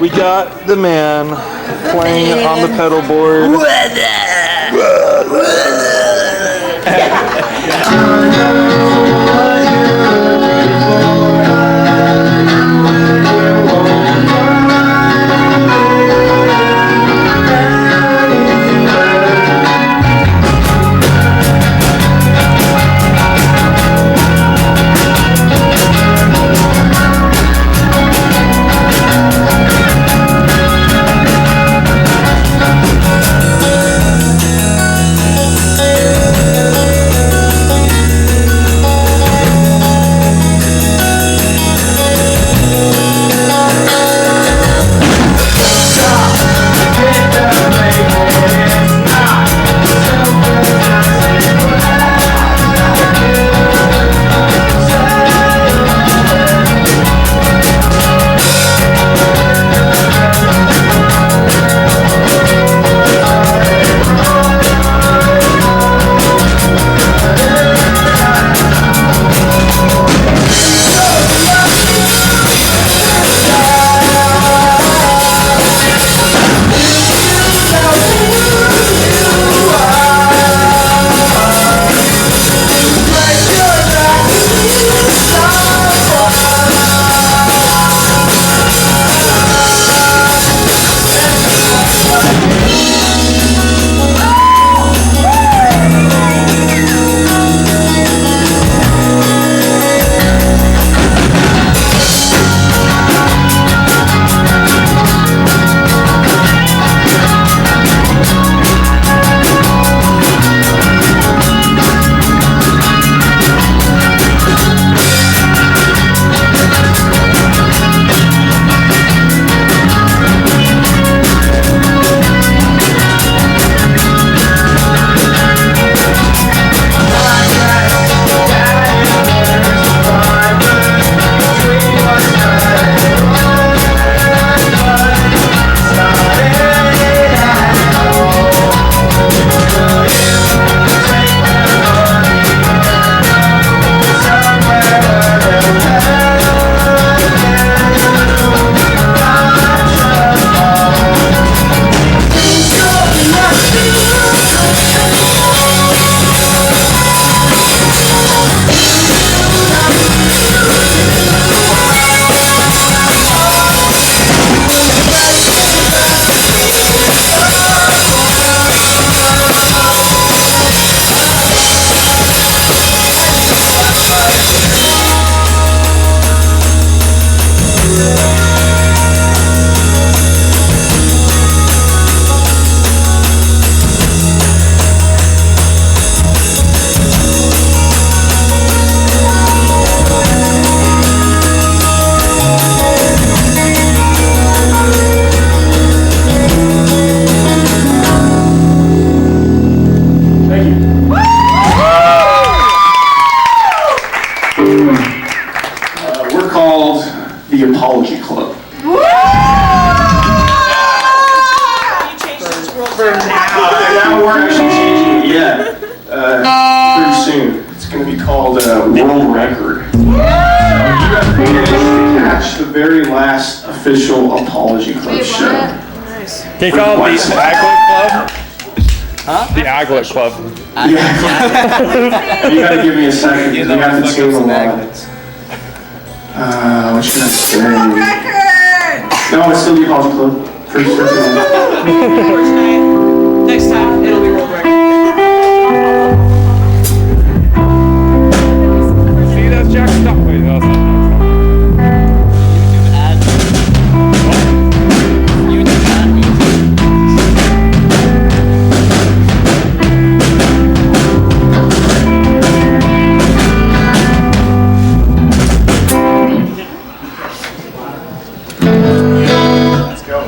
We got the man playing on the pedal board. Official Apology Club show. Nice. Can you call it the Aglet Club? Huh? The Aglet Club. Yeah. You gotta give me a second because we have to tune a lot. What should I say? World record! No, it's still the Apology Club. First night. Next time, it'll be world record. See, that's Jack's stuff. Wait, that's not. Let's go.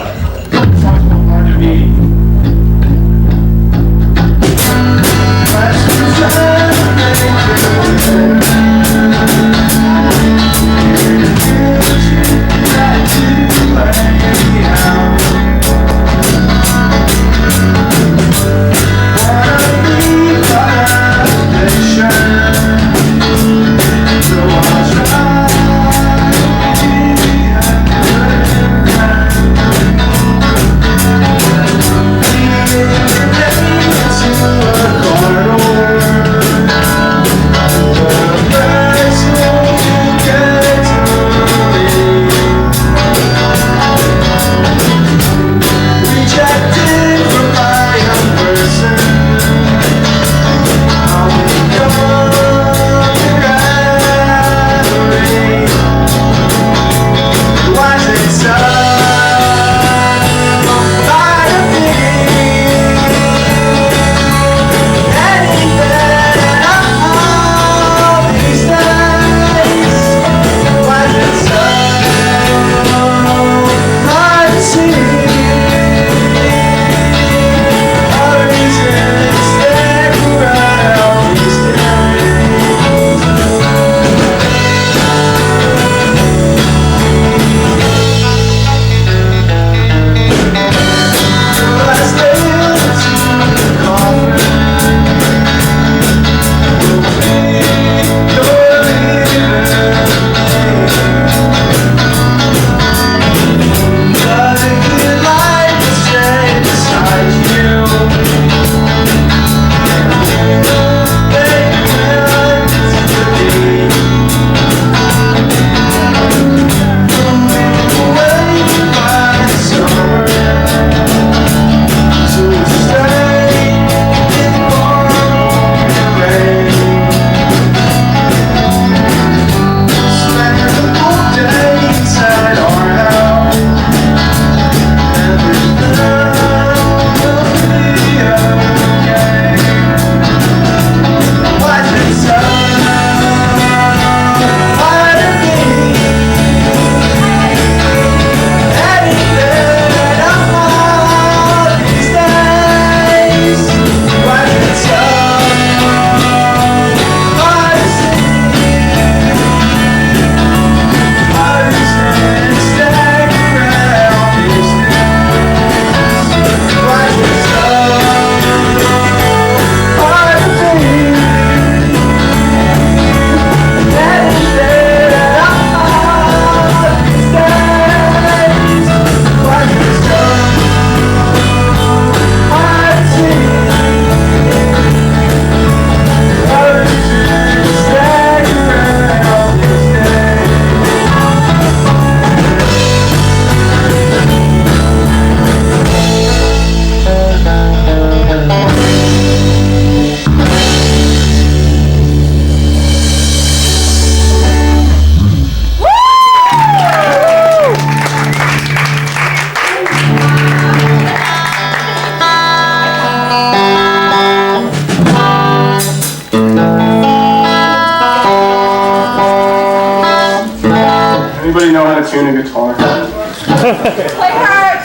tune a guitar. Play hard.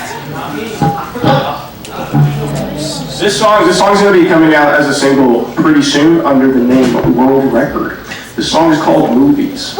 This song's gonna be coming out as a single pretty soon under the name World Record. The song is called Movies.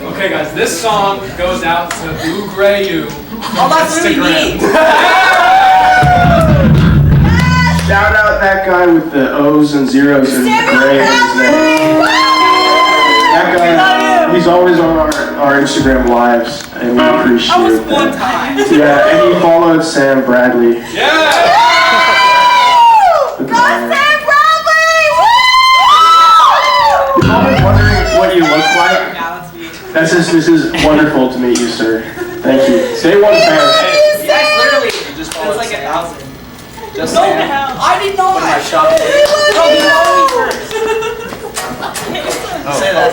Okay, guys, this song goes out to Boo Gray You. Oh, that's really neat. Shout out that guy with the O's and zeros and gray in his name. That guy, he's always on our Instagram lives, and we appreciate That was one that. time. Yeah, and he followed Sam Bradley. Yeah! I'm wondering what you look like. Yeah, that's me. This is wonderful to meet you, sir. Thank you. Say one thing. Yes, literally. That's like 1,000. Just No, saying. I did not. What am I shopping? No, you know me first. Say that.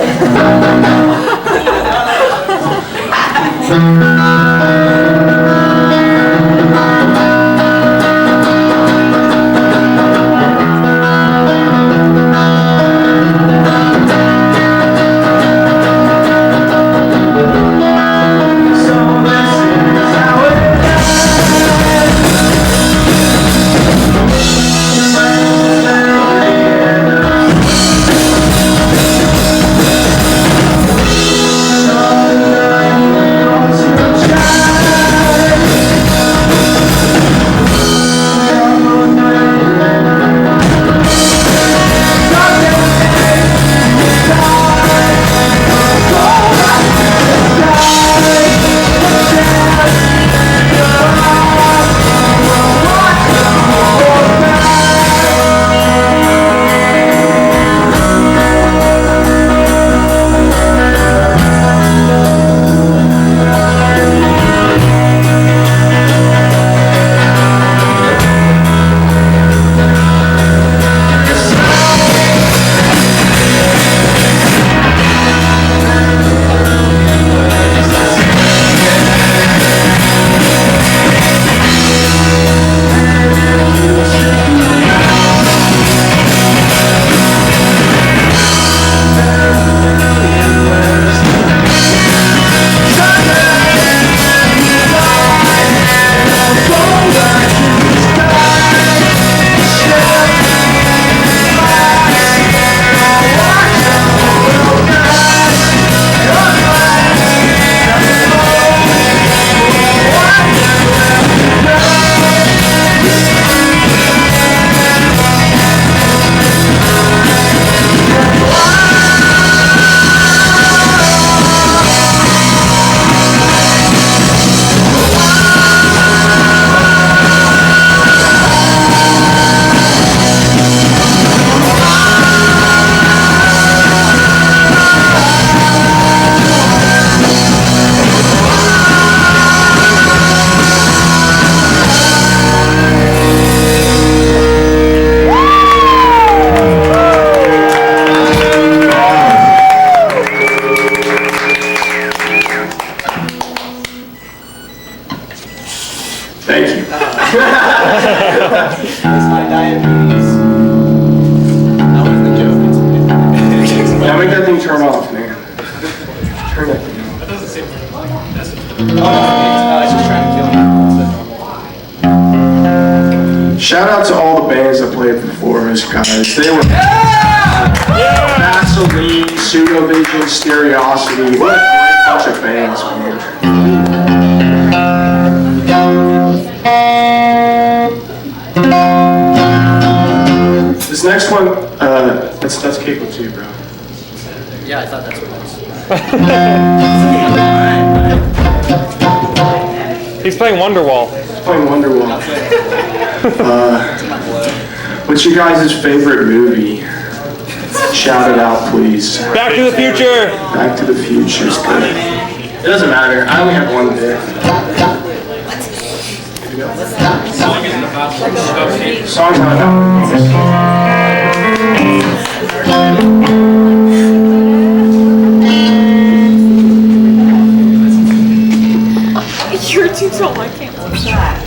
It's my diabetes. That was the joke. Now make that thing turn off, man. Turn that thing off. Oh, it's just trying to kill me. Shout out to all the bands that played before us, guys. They were Vaseline, Pseudovision, Stereosity. What a great bunch of bands, man. This next one, that's Cable 2, bro. Yeah, I thought that's what it was. He's playing Wonderwall. It's playing Wonderwall. What's your guys' favorite movie? Shout it out, please. Back to the Future. Back to the Future's good. It doesn't matter. I only have one bit. Song's not out. You're too tall, I can't watch that.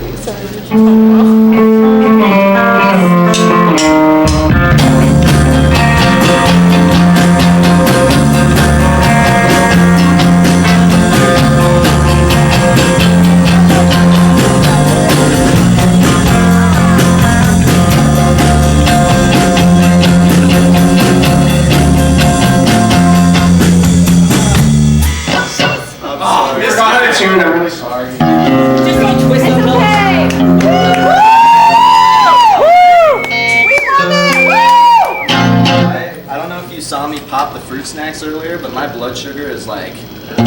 I forgot how to tune. I'm really sorry. Just don't twist It's them up. okay. We love it. I don't know if you saw me pop the fruit snacks earlier, but my blood sugar is like. Woo!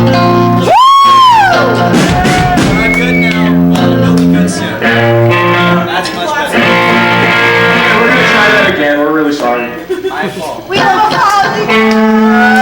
I'm good now, but it'll be good soon. That's much better. We're gonna try that again. We're really sorry. My fault. We love Holly.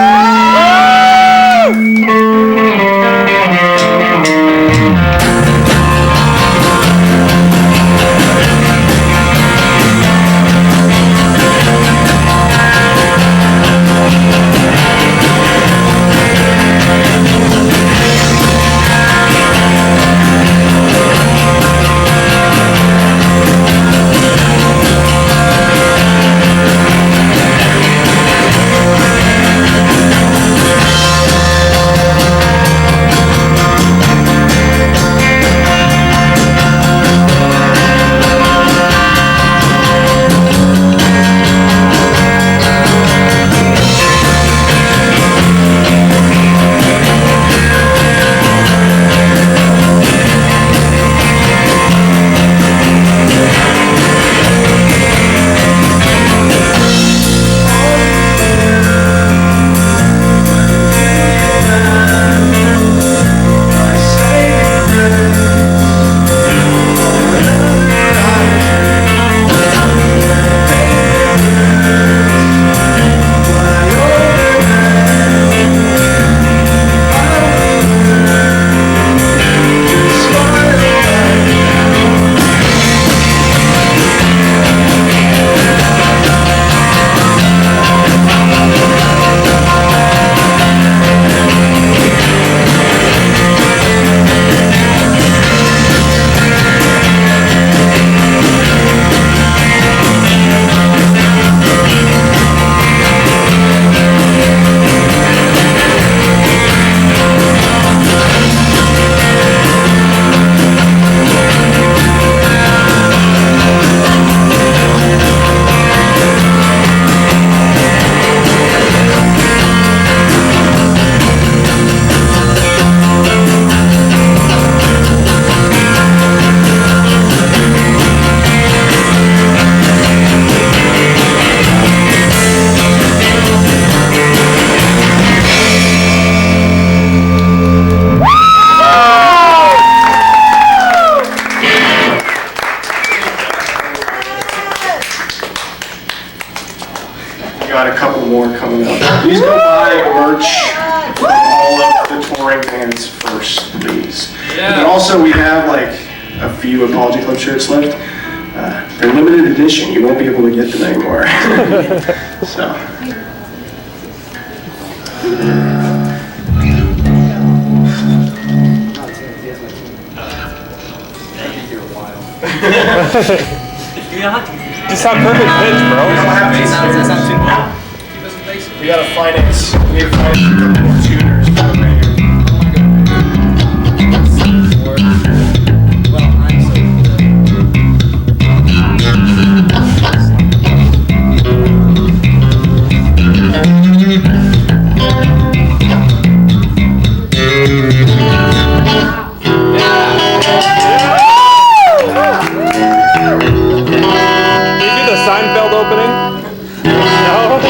Got a couple more coming up. Please go buy merch from all of the touring bands first, please. And also, we have like a few Apology Club shirts left. They're limited edition. You won't be able to get them anymore. So. You know how to. Just have perfect pitch, bro. That's not too bad. We gotta finance. We need to finance a couple more tuners for the radio. Well, I'm so Did you do the Seinfeld opening? No?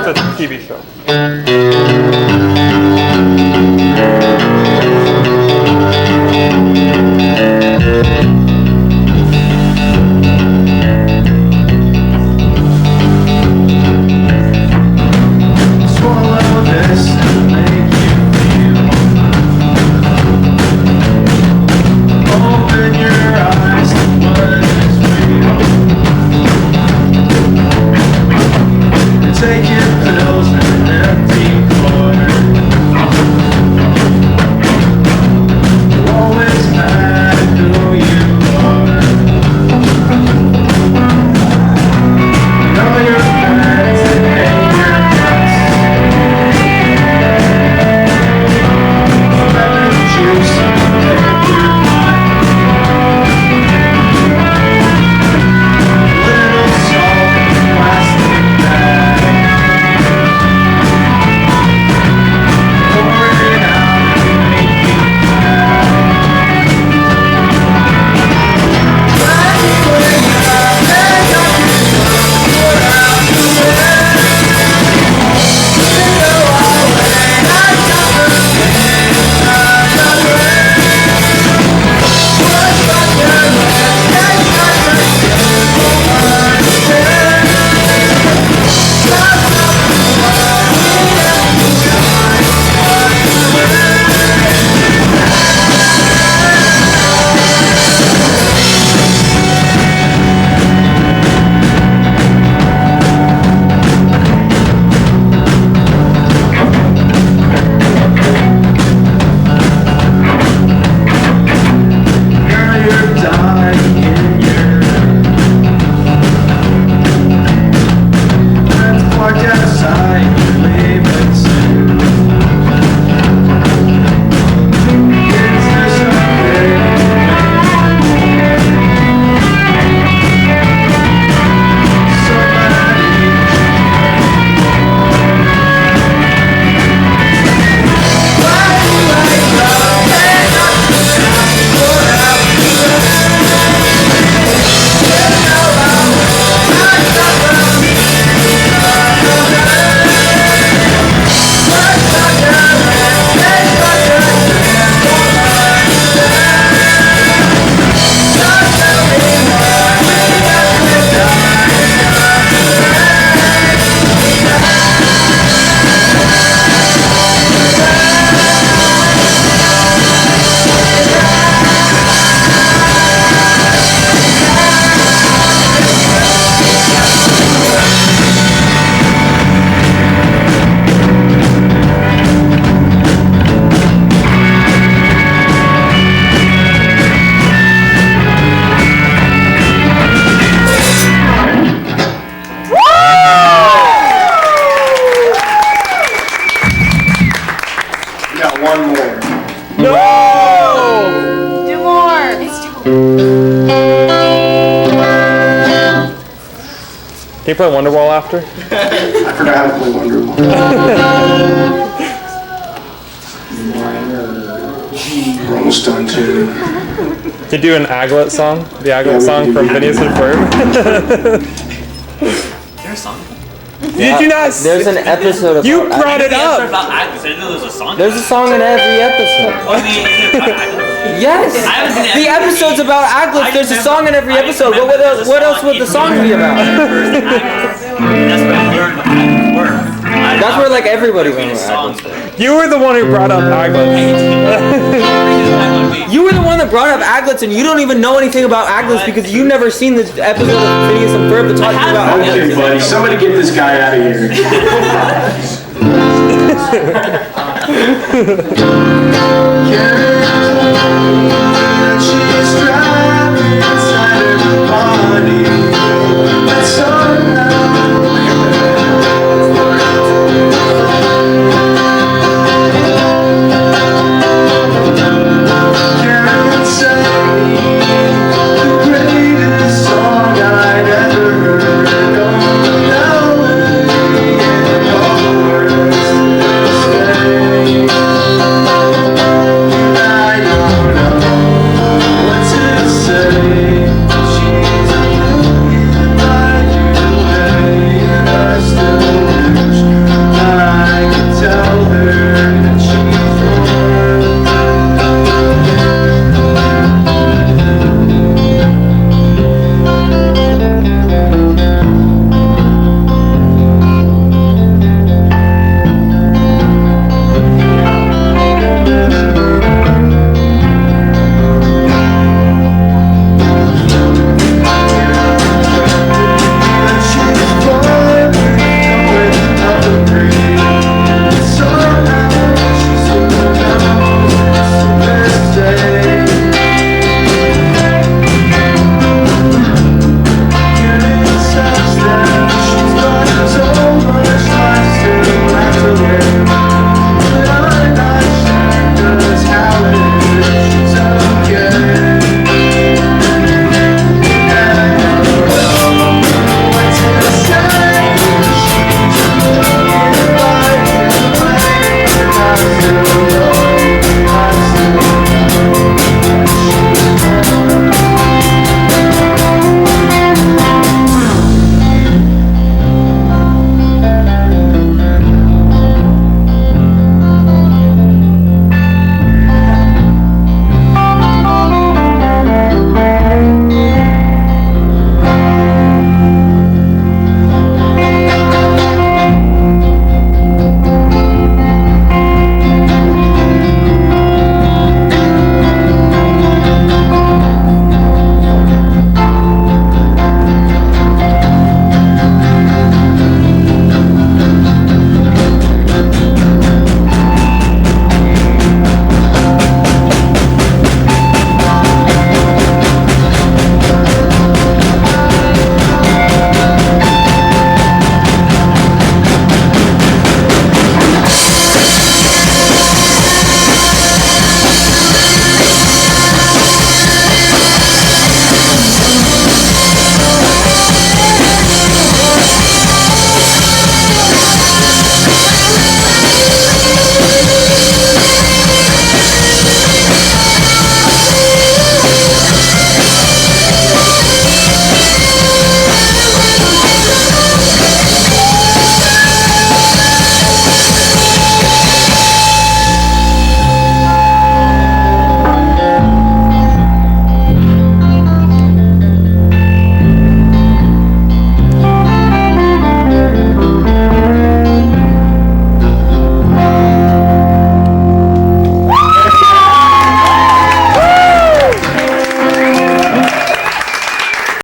It's a TV show. Swallow this and make you feel. Open your eyes to what is real. Take your pills in an empty corner. You always matter who you are. Know your friends and hate your guts. Lemon juice and take your little salt in a plastic bag. Pour it out and make me Now you're dying in your Let's walk outside and leave it soon. Is this okay? We got one more. No! Do more. Can you play Wonderwall after? I forgot how to play Wonderwall. We're almost done too. To do an Aglet song? The Aglet song from Phineas and Ferb? There's a song. Did you not? There's an episode of. You brought it Answer up! about Agnes. I didn't know there was a song. There's a song in every episode. Oh, is it about Agnes? Yes. I haven't seen The every- episode's about Aglet. There's a song in every I episode. remember What else? there's a What else would the song be about? That's where I learned what Agnes were. That's where like everybody Made a went song. with Aglets. You were the one who brought up Aglets. You were the one that brought up Aglets, and you don't even know anything about Aglets because you've never seen the episode of Phineas and Ferb talking about Okay, Aglets. buddy, somebody get this guy out of here.